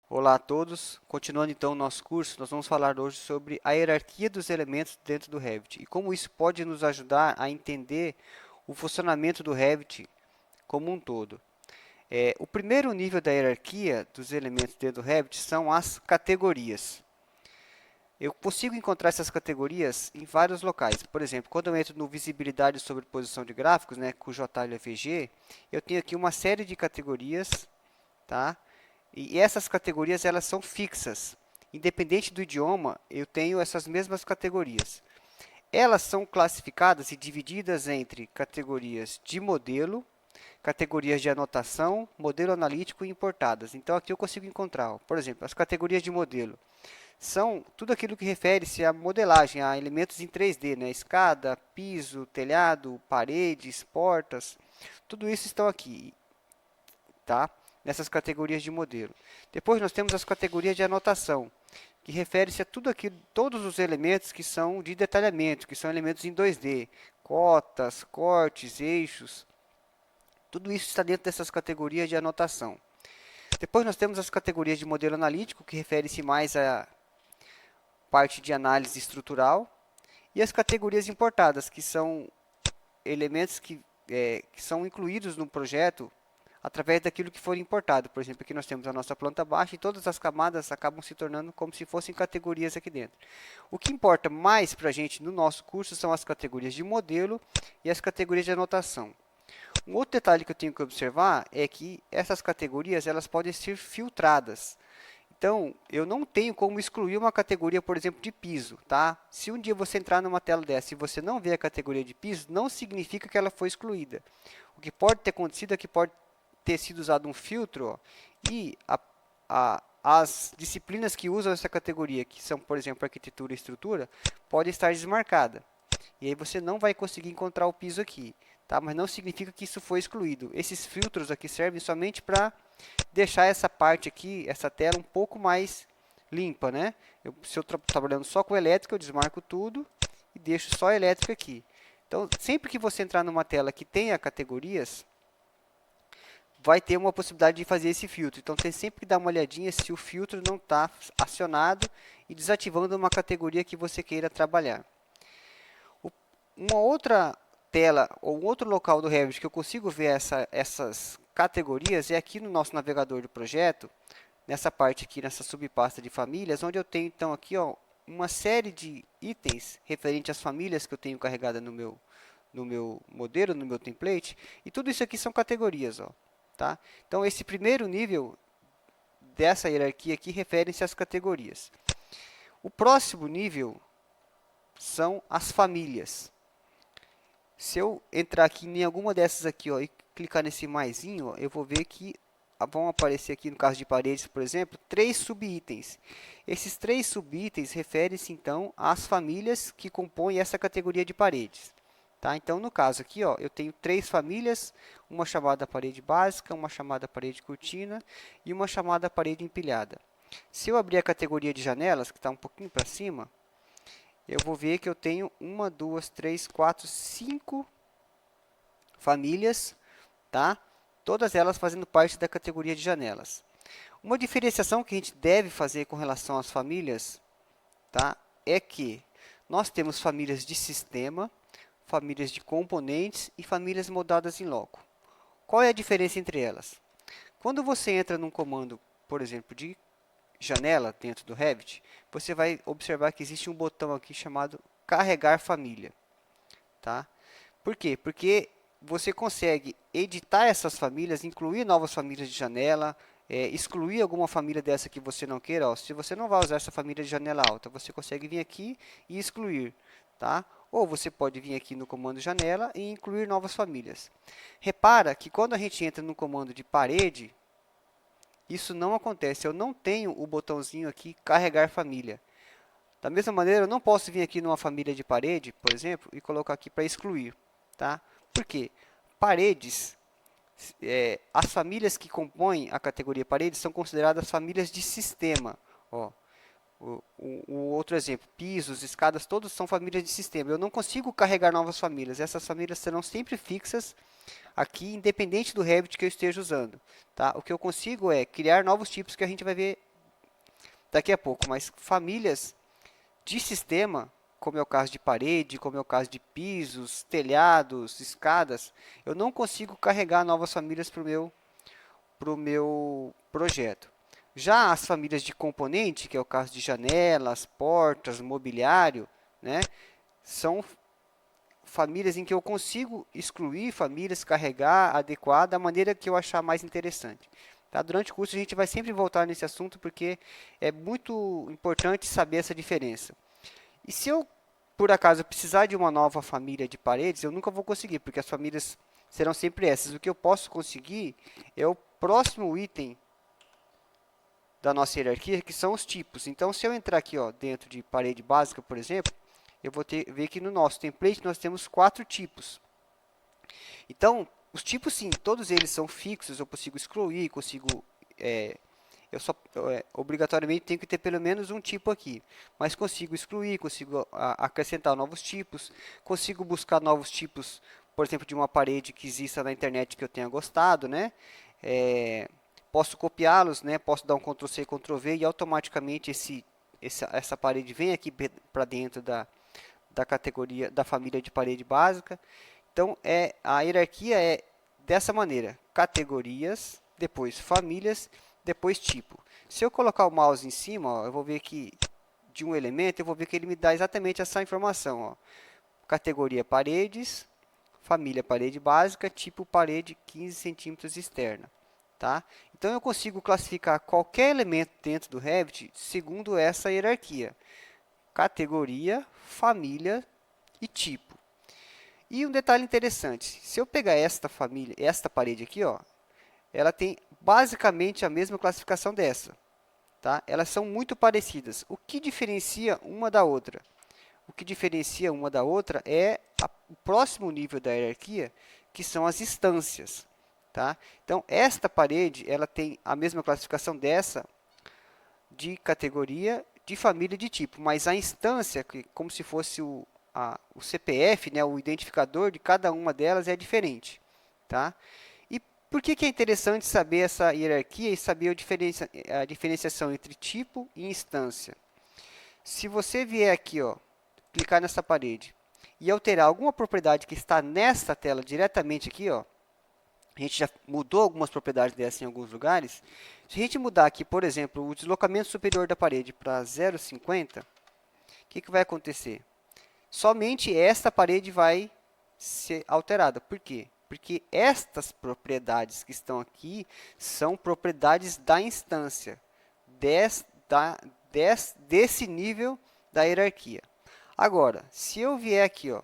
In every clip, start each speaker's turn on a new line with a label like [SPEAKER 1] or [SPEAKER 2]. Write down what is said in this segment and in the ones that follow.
[SPEAKER 1] Olá a todos, continuando então o nosso curso, nós vamos falar hoje sobre a hierarquia dos elementos dentro do Revit e como isso pode nos ajudar a entender o funcionamento do Revit como um todo. O primeiro nível da hierarquia dos elementos dentro do Revit são as categorias. Eu consigo encontrar essas categorias em vários locais. Por exemplo, quando eu entro no visibilidade e sobreposição de gráficos, cujo atalho é VG, eu tenho aqui uma série de categorias, tá? E essas categorias elas são fixas. Independente do idioma, eu tenho essas mesmas categorias. Elas são classificadas e divididas entre categorias de modelo, categorias de anotação, modelo analítico e importadas. Então aqui eu consigo encontrar, ó, por exemplo, as categorias de modelo. São tudo aquilo que refere-se à modelagem, a elementos em 3D, escada, piso, telhado, paredes, portas. Tudo isso estão aqui, tá? Nessas categorias de modelo. Depois nós temos as categorias de anotação, que refere-se a tudo aquilo, todos os elementos que são de detalhamento, que são elementos em 2D, cotas, cortes, eixos. Tudo isso está dentro dessas categorias de anotação. Depois nós temos as categorias de modelo analítico, que refere-se mais à parte de análise estrutural, e as categorias importadas, que são elementos que são incluídos no projeto através daquilo que for importado. Por exemplo, aqui nós temos a nossa planta baixa e todas as camadas acabam se tornando como se fossem categorias aqui dentro. O que importa mais para a gente no nosso curso são as categorias de modelo e as categorias de anotação. Um outro detalhe que eu tenho que observar é que essas categorias elas podem ser filtradas. Então, eu não tenho como excluir uma categoria, por exemplo, de piso, tá? Se um dia você entrar numa tela dessa e você não vê a categoria de piso, não significa que ela foi excluída. O que pode ter acontecido é que pode ter sido usado um filtro, ó, e as disciplinas que usam essa categoria, que são, por exemplo, arquitetura e estrutura, podem estar desmarcadas. E aí você não vai conseguir encontrar o piso aqui, tá? Mas não significa que isso foi excluído. Esses filtros aqui servem somente para deixar essa parte aqui, essa tela um pouco mais limpa, se eu estou trabalhando só com elétrica, eu desmarco tudo e deixo só elétrica aqui. Então, sempre que você entrar numa tela que tenha categorias, vai ter uma possibilidade de fazer esse filtro. Então, tem sempre que dar uma olhadinha se o filtro não está acionado e desativando uma categoria que você queira trabalhar. Uma outra tela ou um outro local do Revit que eu consigo ver essas categorias é aqui no nosso navegador do projeto, nessa parte aqui, nessa subpasta de famílias, onde eu tenho então aqui uma série de itens referente às famílias que eu tenho carregada no meu modelo, no meu template, e tudo isso aqui são categorias, tá? Então, esse primeiro nível dessa hierarquia aqui refere-se às categorias. O próximo nível são as famílias. Se eu entrar aqui em alguma dessas aqui, e clicar nesse maisinho, eu vou ver que vão aparecer aqui, no caso de paredes, por exemplo, 3 subitens. Esses 3 subitens referem-se, então, às famílias que compõem essa categoria de paredes. Tá? Então, no caso aqui, eu tenho 3 famílias, uma chamada parede básica, uma chamada parede cortina e uma chamada parede empilhada. Se eu abrir a categoria de janelas, que está um pouquinho para cima, eu vou ver que eu tenho 1, 2, 3, 4, 5 famílias, tá? Todas elas fazendo parte da categoria de janelas. Uma diferenciação que a gente deve fazer com relação às famílias, tá? É que nós temos famílias de sistema, famílias de componentes e famílias modeladas em loco. Qual é a diferença entre elas? Quando você entra num comando, por exemplo, de janela dentro do Revit, você vai observar que existe um botão aqui chamado carregar família, tá? Por quê? Porque você consegue editar essas famílias, incluir novas famílias de janela, excluir alguma família dessa que você não queira. Se você não vai usar essa família de janela alta, você consegue vir aqui e excluir, tá? Ou você pode vir aqui no comando janela e incluir novas famílias. Repara que quando a gente entra no comando de parede, isso não acontece. Eu não tenho o botãozinho aqui carregar família. Da mesma maneira, eu não posso vir aqui numa família de parede, por exemplo, e colocar aqui para excluir, tá? Por quê? Paredes, as famílias que compõem a categoria paredes são consideradas famílias de sistema. O outro exemplo, pisos, escadas, todos são famílias de sistema. Eu não consigo carregar novas famílias. Essas famílias serão sempre fixas aqui, independente do Revit que eu esteja usando. Tá? O que eu consigo é criar novos tipos que a gente vai ver daqui a pouco, mas famílias de sistema, como é o caso de parede, como é o caso de pisos, telhados, escadas, eu não consigo carregar novas famílias para o meu projeto. Já as famílias de componente, que é o caso de janelas, portas, mobiliário, né, são famílias em que eu consigo excluir famílias, carregar, adequar da maneira que eu achar mais interessante. Tá? Durante o curso a gente vai sempre voltar nesse assunto porque é muito importante saber essa diferença. E se eu, por acaso, precisar de uma nova família de paredes, eu nunca vou conseguir, porque as famílias serão sempre essas. O que eu posso conseguir é o próximo item da nossa hierarquia, que são os tipos. Então, se eu entrar aqui, ó, dentro de parede básica, por exemplo, eu vou ver que no nosso template nós temos 4 tipos. Então, os tipos, sim, todos eles são fixos, eu consigo excluir, consigo... obrigatoriamente tenho que ter pelo menos um tipo aqui, mas consigo excluir, consigo acrescentar novos tipos, consigo buscar novos tipos, por exemplo, de uma parede que exista na internet que eu tenha gostado, né? Posso copiá-los, né? Posso dar um Ctrl C, Ctrl V e automaticamente essa parede vem aqui para dentro da categoria, da família de parede básica. Então, a hierarquia é dessa maneira: categorias, depois famílias, depois tipo. Se eu colocar o mouse em cima, ó, eu vou ver que de um elemento, eu vou ver que ele me dá exatamente essa informação. Ó. Categoria paredes, família parede básica, tipo parede 15 centímetros externa. Tá? Então, eu consigo classificar qualquer elemento dentro do Revit segundo essa hierarquia: categoria, família e tipo. E um detalhe interessante: se eu pegar esta família, esta parede aqui, ó, ela tem basicamente a mesma classificação dessa. Tá? Elas são muito parecidas. O que diferencia uma da outra? O que diferencia uma da outra é o próximo nível da hierarquia, que são as instâncias. Tá? Então, esta parede ela tem a mesma classificação dessa de categoria, de família e de tipo, mas a instância, como se fosse o CPF, né, o identificador de cada uma delas é diferente. Tá? E por que é interessante saber essa hierarquia e saber a diferenciação entre tipo e instância? Se você vier aqui, ó, clicar nessa parede e alterar alguma propriedade que está nesta tela diretamente aqui, ó, a gente já mudou algumas propriedades dessas em alguns lugares. Se a gente mudar aqui, por exemplo, o deslocamento superior da parede para 0,50, o que vai acontecer? Somente esta parede vai ser alterada. Por quê? Porque estas propriedades que estão aqui são propriedades da instância, desse nível da hierarquia. Agora, se eu vier aqui, ó,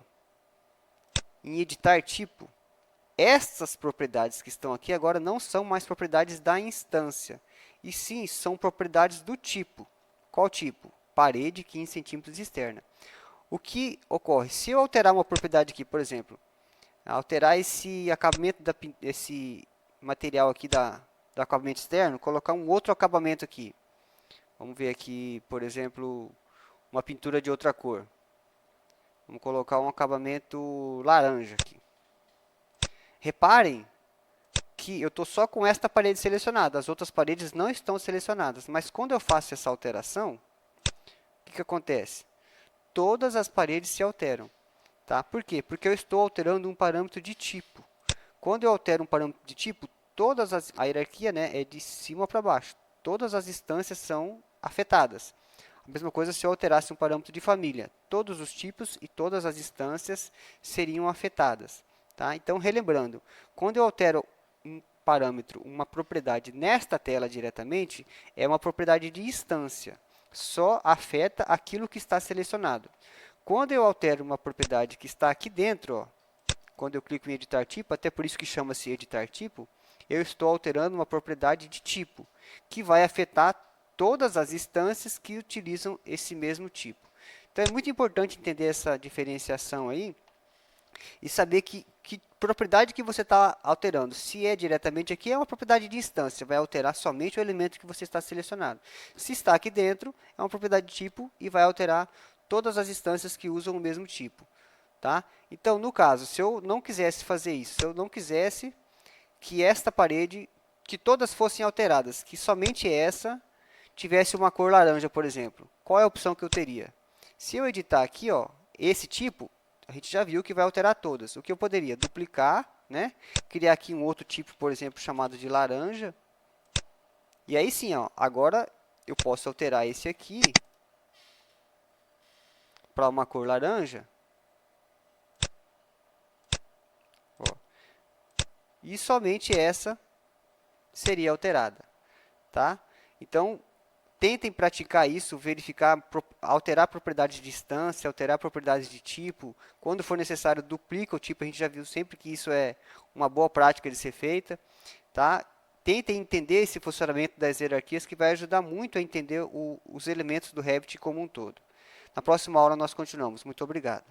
[SPEAKER 1] em editar tipo, estas propriedades que estão aqui agora não são mais propriedades da instância, e sim são propriedades do tipo. Qual tipo? Parede 15 centímetros externa. O que ocorre? Se eu alterar uma propriedade aqui, por exemplo, alterar esse acabamento, esse material aqui do acabamento externo, colocar um outro acabamento aqui. Vamos ver aqui, por exemplo, uma pintura de outra cor. Vamos colocar um acabamento laranja aqui. Reparem que eu estou só com esta parede selecionada, as outras paredes não estão selecionadas. Mas quando eu faço essa alteração, o que acontece? Todas as paredes se alteram. Tá? Por quê? Porque eu estou alterando um parâmetro de tipo. Quando eu altero um parâmetro de tipo, a hierarquia, né, é de cima para baixo. Todas as instâncias são afetadas. A mesma coisa se eu alterasse um parâmetro de família. Todos os tipos e todas as instâncias seriam afetadas. Tá? Então, relembrando, quando eu altero um parâmetro, uma propriedade nesta tela diretamente, é uma propriedade de instância. Só afeta aquilo que está selecionado. Quando eu altero uma propriedade que está aqui dentro, ó, quando eu clico em editar tipo, até por isso que chama-se editar tipo, eu estou alterando uma propriedade de tipo, que vai afetar todas as instâncias que utilizam esse mesmo tipo. Então, é muito importante entender essa diferenciação aí e saber que propriedade que você está alterando. Se é diretamente aqui, é uma propriedade de instância, vai alterar somente o elemento que você está selecionado. Se está aqui dentro, é uma propriedade de tipo e vai alterar todas as instâncias que usam o mesmo tipo. tá? Então, no caso, se eu não quisesse fazer isso, se eu não quisesse que esta parede, que todas fossem alteradas, que somente essa tivesse uma cor laranja, por exemplo, qual é a opção que eu teria? Se eu editar aqui, ó, esse tipo, a gente já viu que vai alterar todas. O que eu poderia? Duplicar, né? Criar aqui um outro tipo, por exemplo, chamado de laranja. E aí sim, ó, agora eu posso alterar esse aqui para uma cor laranja. Ó, e somente essa seria alterada, tá? Então, tentem praticar isso, verificar, alterar propriedades de distância, alterar propriedades de tipo. Quando for necessário, duplica o tipo. A gente já viu sempre que isso é uma boa prática de ser feita, tá? Tentem entender esse funcionamento das hierarquias, que vai ajudar muito a entender os elementos do Revit como um todo. Na próxima aula nós continuamos. Muito obrigado.